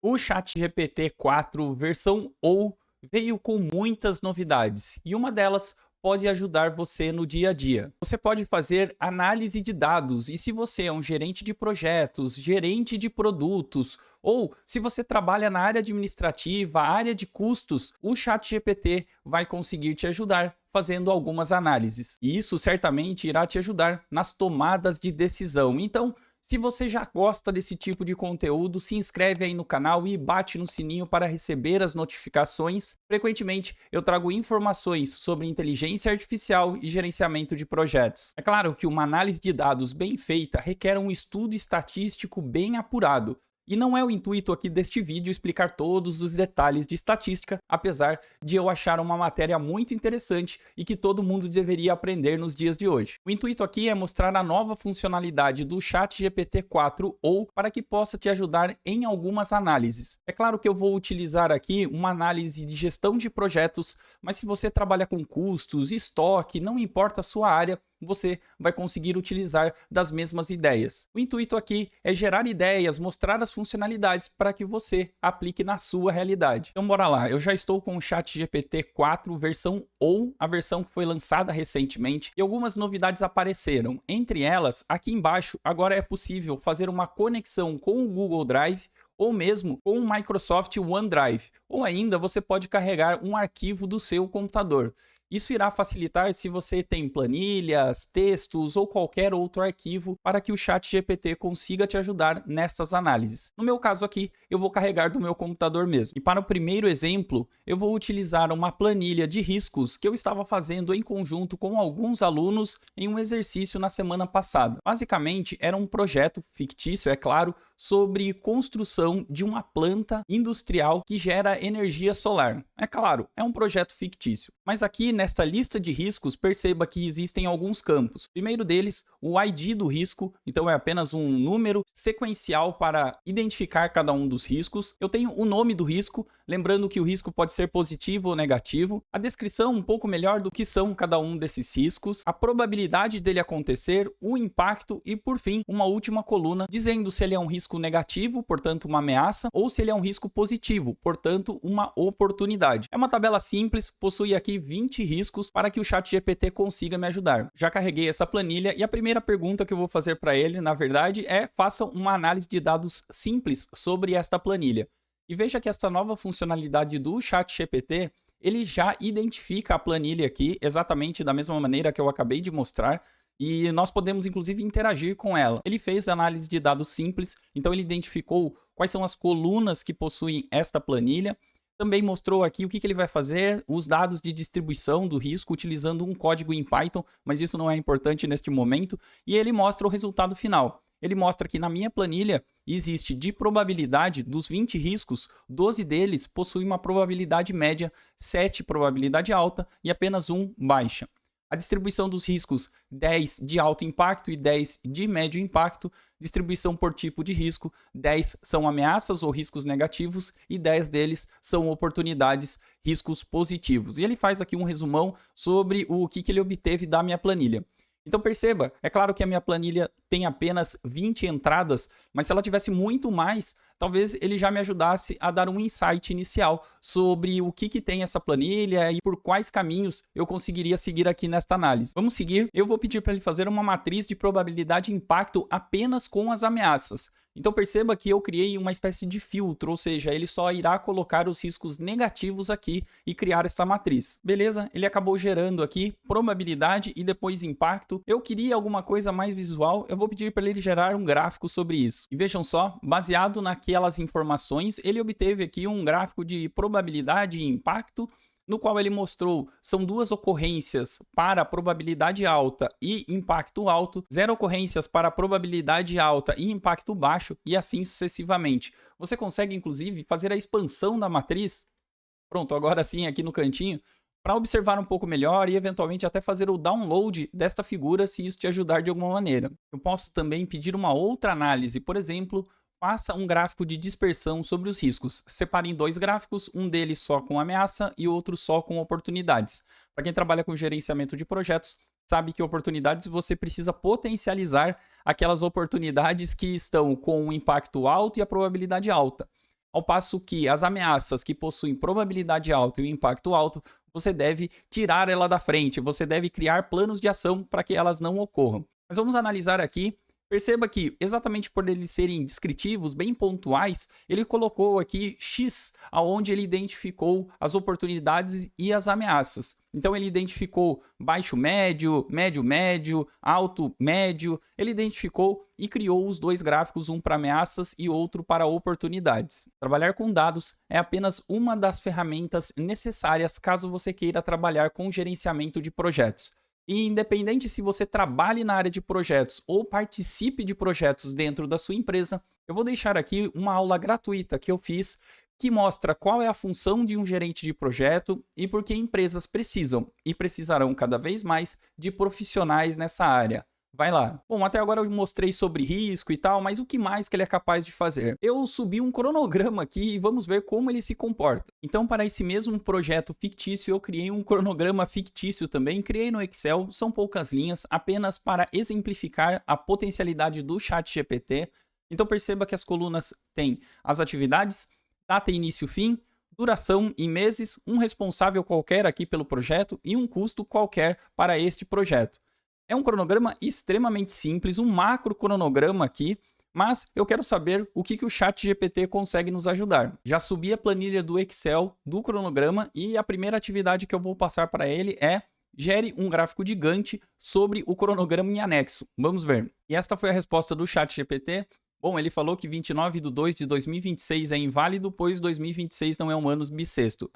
O ChatGPT 4 versão Ou veio com muitas novidades e uma delas pode ajudar você no dia a dia. Você pode fazer análise de dados e se você é um gerente de projetos, gerente de produtos ou se você trabalha na área administrativa, área de custos, o ChatGPT vai conseguir te ajudar fazendo algumas análises. E isso certamente irá te ajudar nas tomadas de decisão. Então, se você já gosta desse tipo de conteúdo, se inscreve aí no canal e bate no sininho para receber as notificações. Frequentemente eu trago informações sobre inteligência artificial e gerenciamento de projetos. É claro que uma análise de dados bem feita requer um estudo estatístico bem apurado. E não é o intuito aqui deste vídeo explicar todos os detalhes de estatística, apesar de eu achar uma matéria muito interessante e que todo mundo deveria aprender nos dias de hoje. O intuito aqui é mostrar a nova funcionalidade do ChatGPT 4 ou para que possa te ajudar em algumas análises. É claro que eu vou utilizar aqui uma análise de gestão de projetos, mas se você trabalha com custos, estoque, não importa a sua área, você vai conseguir utilizar das mesmas ideias. O intuito aqui é gerar ideias, mostrar as funcionalidades para que você aplique na sua realidade. Então bora lá, eu já estou com o ChatGPT 4 versão Ou, a versão que foi lançada recentemente, e algumas novidades apareceram. Entre elas, aqui embaixo, agora é possível fazer uma conexão com o Google Drive ou mesmo com o Microsoft OneDrive, ou ainda você pode carregar um arquivo do seu computador. Isso irá facilitar se você tem planilhas, textos ou qualquer outro arquivo para que o ChatGPT consiga te ajudar nessas análises. No meu caso aqui, eu vou carregar do meu computador mesmo. E para o primeiro exemplo, eu vou utilizar uma planilha de riscos que eu estava fazendo em conjunto com alguns alunos em um exercício na semana passada. Basicamente, era um projeto fictício, é claro, sobre construção de uma planta industrial que gera energia solar. É claro, é um projeto fictício, mas aqui nesta lista de riscos, perceba que existem alguns campos. Primeiro deles, o ID do risco, então é apenas um número sequencial para identificar cada um dos riscos. Eu tenho o nome do risco, lembrando que o risco pode ser positivo ou negativo, a descrição um pouco melhor do que são cada um desses riscos, a probabilidade dele acontecer, o impacto e, por fim, uma última coluna dizendo se ele é um risco negativo, portanto uma ameaça, ou se ele é um risco positivo, portanto uma oportunidade. É uma tabela simples, possui aqui 20 riscos para que o ChatGPT consiga me ajudar. Já carreguei essa planilha e a primeira pergunta que eu vou fazer para ele, na verdade, é faça uma análise de dados simples sobre esta planilha. E veja que esta nova funcionalidade do ChatGPT, ele já identifica a planilha aqui exatamente da mesma maneira que eu acabei de mostrar, e nós podemos inclusive interagir com ela. Ele fez análise de dados simples, então ele identificou quais são as colunas que possuem esta planilha. Também mostrou aqui o que ele vai fazer, os dados de distribuição do risco utilizando um código em Python, mas isso não é importante neste momento. E ele mostra o resultado final. Ele mostra que na minha planilha existe de probabilidade dos 20 riscos, 12 deles possuem uma probabilidade média, 7 probabilidade alta e apenas um baixa. A distribuição dos riscos, 10 de alto impacto e 10 de médio impacto. Distribuição por tipo de risco, 10 são ameaças ou riscos negativos e 10 deles são oportunidades, riscos positivos. E ele faz aqui um resumão sobre o que ele obteve da minha planilha. Então perceba, é claro que a minha planilha tem apenas 20 entradas, mas se ela tivesse muito mais, talvez ele já me ajudasse a dar um insight inicial sobre o que tem essa planilha e por quais caminhos eu conseguiria seguir aqui nesta análise. Vamos seguir, eu vou pedir para ele fazer uma matriz de probabilidade e impacto apenas com as ameaças. Então perceba que eu criei uma espécie de filtro, ou seja, ele só irá colocar os riscos negativos aqui e criar esta matriz. Beleza? Ele acabou gerando aqui probabilidade e depois impacto. Eu queria alguma coisa mais visual, eu vou pedir para ele gerar um gráfico sobre isso. E vejam só, baseado naquelas informações, ele obteve aqui um gráfico de probabilidade e impacto, no qual ele mostrou são duas ocorrências para probabilidade alta e impacto alto, 0 ocorrências para probabilidade alta e impacto baixo, e assim sucessivamente. Você consegue, inclusive, fazer a expansão da matriz, pronto, agora sim aqui no cantinho, para observar um pouco melhor e eventualmente até fazer o download desta figura se isso te ajudar de alguma maneira. Eu posso também pedir uma outra análise, por exemplo, faça um gráfico de dispersão sobre os riscos. Separe em 2 gráficos, um deles só com ameaça e outro só com oportunidades. Para quem trabalha com gerenciamento de projetos, sabe que oportunidades você precisa potencializar aquelas oportunidades que estão com um impacto alto e a probabilidade alta. Ao passo que as ameaças que possuem probabilidade alta e um impacto alto, você deve tirar ela da frente, você deve criar planos de ação para que elas não ocorram. Mas vamos analisar aqui. Perceba que, exatamente por eles serem descritivos, bem pontuais, ele colocou aqui X, aonde ele identificou as oportunidades e as ameaças. Então ele identificou baixo médio, médio médio, alto médio, ele identificou e criou os dois gráficos, um para ameaças e outro para oportunidades. Trabalhar com dados é apenas uma das ferramentas necessárias caso você queira trabalhar com gerenciamento de projetos. E independente se você trabalhe na área de projetos ou participe de projetos dentro da sua empresa, eu vou deixar aqui uma aula gratuita que eu fiz que mostra qual é a função de um gerente de projeto e por que empresas precisam e precisarão cada vez mais de profissionais nessa área. Vai lá. Bom, até agora eu mostrei sobre risco e tal, mas o que mais que ele é capaz de fazer? Eu subi um cronograma aqui e vamos ver como ele se comporta. Então, para esse mesmo projeto fictício, eu criei um cronograma fictício também, criei no Excel, são poucas linhas, apenas para exemplificar a potencialidade do ChatGPT. Então, perceba que as colunas têm as atividades, data, início, fim, duração em meses, um responsável qualquer aqui pelo projeto e um custo qualquer para este projeto. É um cronograma extremamente simples, um macro cronograma aqui, mas eu quero saber o que o ChatGPT consegue nos ajudar. Já subi a planilha do Excel do cronograma e a primeira atividade que eu vou passar para ele é gere um gráfico de Gantt sobre o cronograma em anexo. Vamos ver. E esta foi a resposta do ChatGPT. Bom, ele falou que 29/2/2026 é inválido, pois 2026 não é um ano bissexto.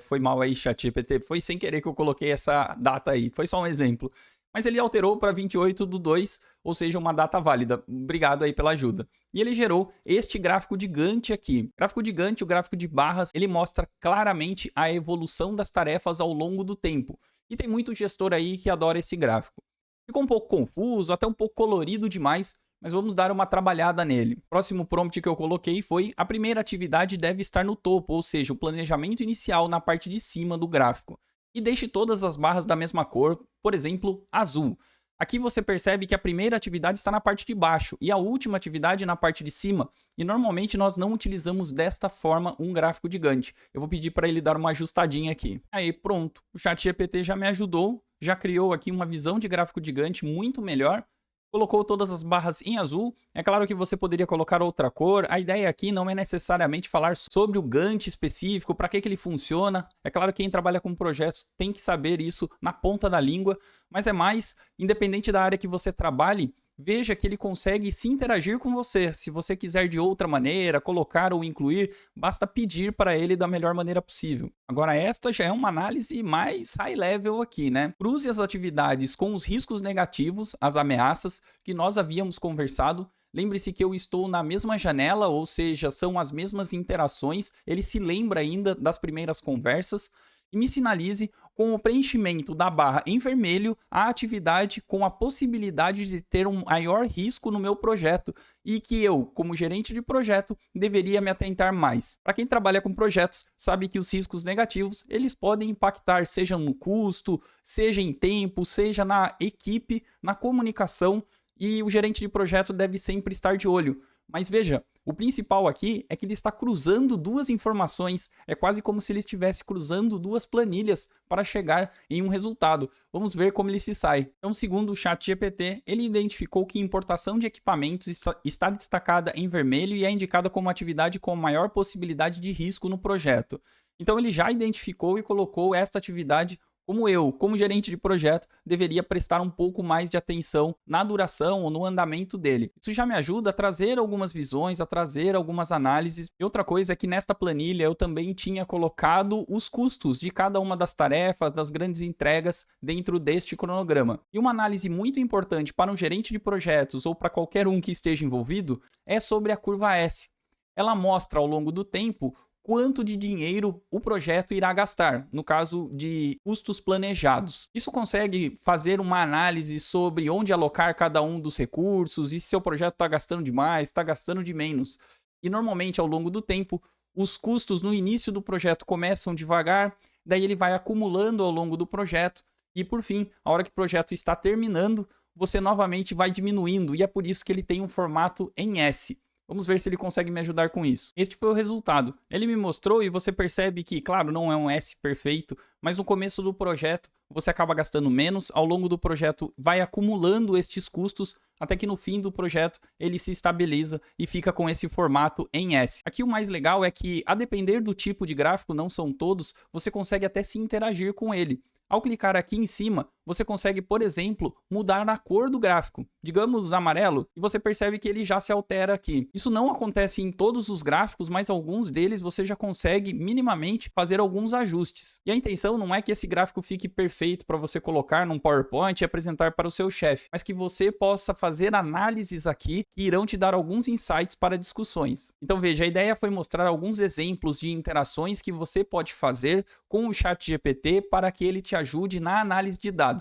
Foi mal aí, ChatGPT. Foi sem querer que eu coloquei essa data aí. Foi só um exemplo. Mas ele alterou para 28/2, ou seja, uma data válida. Obrigado aí pela ajuda. E ele gerou este gráfico de Gantt aqui. O gráfico de Gantt, o gráfico de barras, ele mostra claramente a evolução das tarefas ao longo do tempo. E tem muito gestor aí que adora esse gráfico. Ficou um pouco confuso, até um pouco colorido demais, mas vamos dar uma trabalhada nele. O próximo prompt que eu coloquei foi: a primeira atividade deve estar no topo, ou seja, o planejamento inicial na parte de cima do gráfico. E deixe todas as barras da mesma cor, por exemplo, azul. Aqui você percebe que a primeira atividade está na parte de baixo e a última atividade na parte de cima. E normalmente nós não utilizamos desta forma um gráfico de Gantt. Eu vou pedir para ele dar uma ajustadinha aqui. Aí pronto, o ChatGPT já me ajudou, já criou aqui uma visão de gráfico de Gantt muito melhor. Colocou todas as barras em azul. É claro que você poderia colocar outra cor. A ideia aqui não é necessariamente falar sobre o Gantt específico, para que ele funciona. É claro que quem trabalha com projetos tem que saber isso na ponta da língua, mas é mais, independente da área que você trabalhe, veja que ele consegue se interagir com você. Se você quiser de outra maneira, colocar ou incluir, basta pedir para ele da melhor maneira possível. Agora, esta já é uma análise mais high level aqui, né? Cruze as atividades com os riscos negativos, as ameaças, que nós havíamos conversado. Lembre-se que eu estou na mesma janela, ou seja, são as mesmas interações. Ele se lembra ainda das primeiras conversas. E me sinalize com o preenchimento da barra em vermelho a atividade com a possibilidade de ter um maior risco no meu projeto e que eu, como gerente de projeto, deveria me atentar mais. Para quem trabalha com projetos, sabe que os riscos negativos, eles podem impactar seja no custo, seja em tempo, seja na equipe, na comunicação, e o gerente de projeto deve sempre estar de olho. Mas veja, o principal aqui é que ele está cruzando duas informações, é quase como se ele estivesse cruzando duas planilhas para chegar em um resultado. Vamos ver como ele se sai. Então, segundo o ChatGPT, ele identificou que importação de equipamentos está destacada em vermelho e é indicada como atividade com maior possibilidade de risco no projeto. Então, ele já identificou e colocou esta atividade como eu, como gerente de projeto, deveria prestar um pouco mais de atenção na duração ou no andamento dele. Isso já me ajuda a trazer algumas visões, a trazer algumas análises. E outra coisa é que nesta planilha eu também tinha colocado os custos de cada uma das tarefas, das grandes entregas dentro deste cronograma. E uma análise muito importante para um gerente de projetos ou para qualquer um que esteja envolvido é sobre a curva S. Ela mostra ao longo do tempo quanto de dinheiro o projeto irá gastar, no caso de custos planejados. Isso consegue fazer uma análise sobre onde alocar cada um dos recursos e se seu projeto está gastando demais, está gastando de menos. E normalmente, ao longo do tempo, os custos no início do projeto começam devagar, daí ele vai acumulando ao longo do projeto e, por fim, a hora que o projeto está terminando, você novamente vai diminuindo e é por isso que ele tem um formato em S. Vamos ver se ele consegue me ajudar com isso. Este foi o resultado. Ele me mostrou e você percebe que, claro, não é um S perfeito, mas no começo do projeto você acaba gastando menos, ao longo do projeto vai acumulando estes custos, até que no fim do projeto ele se estabiliza e fica com esse formato em S. Aqui o mais legal é que, a depender do tipo de gráfico, não são todos, você consegue até se interagir com ele. Ao clicar aqui em cima, você consegue, por exemplo, mudar a cor do gráfico. Digamos amarelo, e você percebe que ele já se altera aqui. Isso não acontece em todos os gráficos, mas alguns deles você já consegue minimamente fazer alguns ajustes. E a intenção não é que esse gráfico fique perfeito para você colocar num PowerPoint e apresentar para o seu chefe, mas que você possa fazer análises aqui que irão te dar alguns insights para discussões. Então veja, a ideia foi mostrar alguns exemplos de interações que você pode fazer com o ChatGPT para que ele te ajude na análise de dados.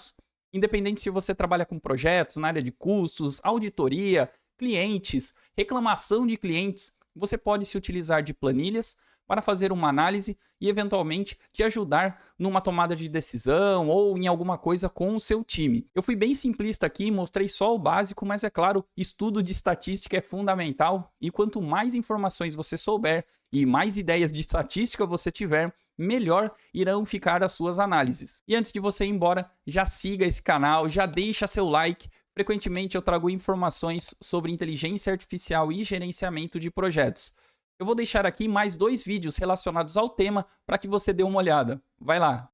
Independente se você trabalha com projetos na área de custos, auditoria, clientes, reclamação de clientes, você pode se utilizar de planilhas para fazer uma análise e, eventualmente, te ajudar numa tomada de decisão ou em alguma coisa com o seu time. Eu fui bem simplista aqui, mostrei só o básico, mas é claro, estudo de estatística é fundamental e quanto mais informações você souber e mais ideias de estatística você tiver, melhor irão ficar as suas análises. E antes de você ir embora, já siga esse canal, já deixa seu like. Frequentemente eu trago informações sobre inteligência artificial e gerenciamento de projetos. Eu vou deixar aqui mais 2 vídeos relacionados ao tema para que você dê uma olhada. Vai lá!